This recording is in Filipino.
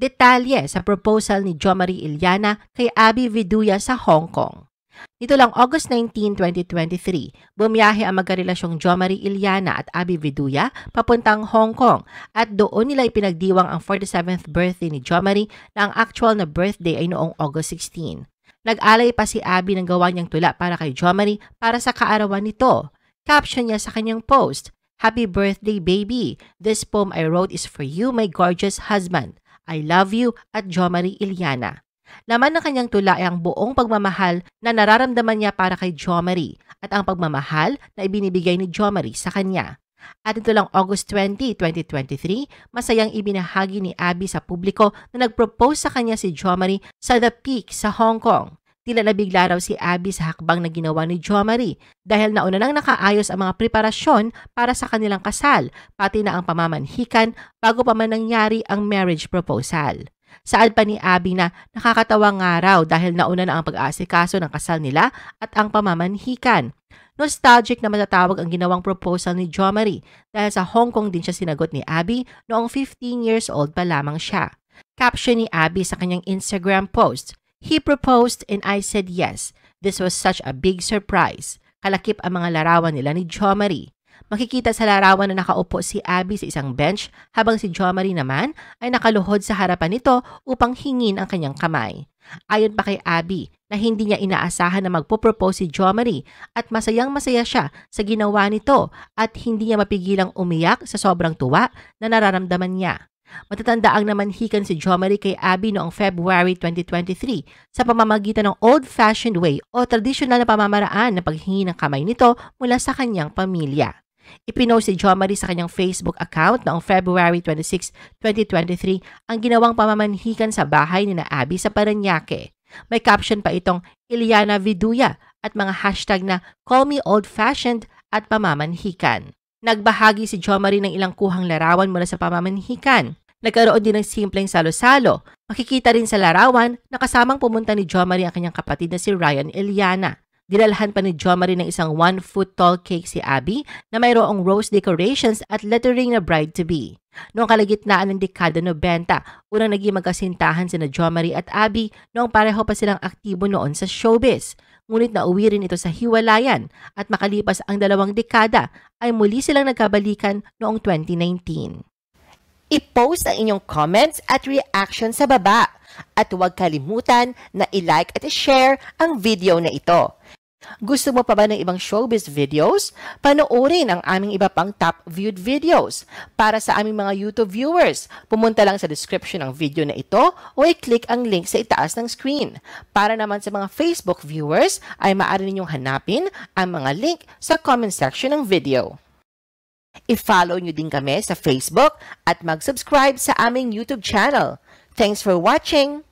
Detalye sa proposal ni Jo Marie Iliana kay Abby Viduya sa Hong Kong. Nito lang August 19, 2023, bumiyahe ang magkarelasyong Jo Marie Iliana at Abby Viduya papuntang Hong Kong at doon nila ipinagdiwang ang 47th birthday ni Jo Marie na ang actual na birthday ay noong August 16. Nag-alay pa si Abby ng gawa niyang tula para kay Jo Marie para sa kaarawan nito. Caption niya sa kanyang post, "Happy birthday baby! This poem I wrote is for you, my gorgeous husband. I love you at Jo Marie Iliana." Laman ng kanyang tula ay ang buong pagmamahal na nararamdaman niya para kay Jo Marie at ang pagmamahal na ibinibigay ni Jo Marie sa kanya. At ito lang August 20, 2023, masayang ibinahagi ni Abby sa publiko na nag-propose sa kanya si Jo Marie sa The Peak sa Hong Kong. Tila nabigla raw si Abby sa hakbang na ginawa ni Jo Marie dahil nauna nang nakaayos ang mga preparasyon para sa kanilang kasal, pati na ang pamamanhikan bago pa man nangyari ang marriage proposal. Saad pa ni Abby na nakakatawa nga raw dahil nauna na ang pag-aasikaso ng kasal nila at ang pamamanhikan. Nostalgic na matatawag ang ginawang proposal ni Jo Marie dahil sa Hong Kong din siya sinagot ni Abby noong 15 years old pa lamang siya. Caption ni Abby sa kanyang Instagram post, "He proposed and I said yes. This was such a big surprise." Kalakip ang mga larawan nila ni Jo Marie. Makikita sa larawan na nakaupo si Abby sa isang bench habang si Jo Marie naman ay nakaluhod sa harapan nito upang hingin ang kanyang kamay. Ayon pa kay Abby na hindi niya inaasahan na magpo-propose si Jo Marie at masayang-masaya siya sa ginawa nito at hindi niya mapigilang umiyak sa sobrang tuwa na nararamdaman niya. Matatanda ang namanhikan si Jo Marie kay Abby noong February 2023 sa pamamagitan ng old-fashioned way o tradisyonal na pamamaraan na paghingi ng kamay nito mula sa kanyang pamilya. Ipinost si Jo Marie sa kanyang Facebook account noong February 26, 2023 ang ginawang pamamanhikan sa bahay ni na Abby sa Parañaque. May caption pa itong Iliana Viduya at mga hashtag na "Call me old-fashioned" at "pamamanhikan." Nagbahagi si Jo Marie ng ilang kuhang larawan mula sa pamamanhikan. Nagkaroon din ng simpleng salo-salo. Makikita rin sa larawan na kasamang pumunta ni Jo Marie ang kanyang kapatid na si Ryan Iliana. Dinalhan pa ni Jo Marie ng isang 1-foot-tall cake si Abby na mayroong rose decorations at lettering na bride-to-be. Noong kalagitnaan ng dekada 90, unang naging magkasintahan sina Jo Marie at Abby noong pareho pa silang aktibo noon sa showbiz. Ngunit nauwi rin ito sa hiwalayan at makalipas ang 2 dekada ay muli silang nagkabalikan noong 2019. I-post ang inyong comments at reaction sa baba at huwag kalimutan na i-like at i-share ang video na ito. Gusto mo pa ba ng ibang showbiz videos? Panoorin ang aming iba pang top viewed videos. Para sa aming mga YouTube viewers, pumunta lang sa description ng video na ito o i-click ang link sa itaas ng screen. Para naman sa mga Facebook viewers, ay maaari ninyong hanapin ang mga link sa comment section ng video. I-follow nyo din kami sa Facebook at mag-subscribe sa aming YouTube channel. Thanks for watching!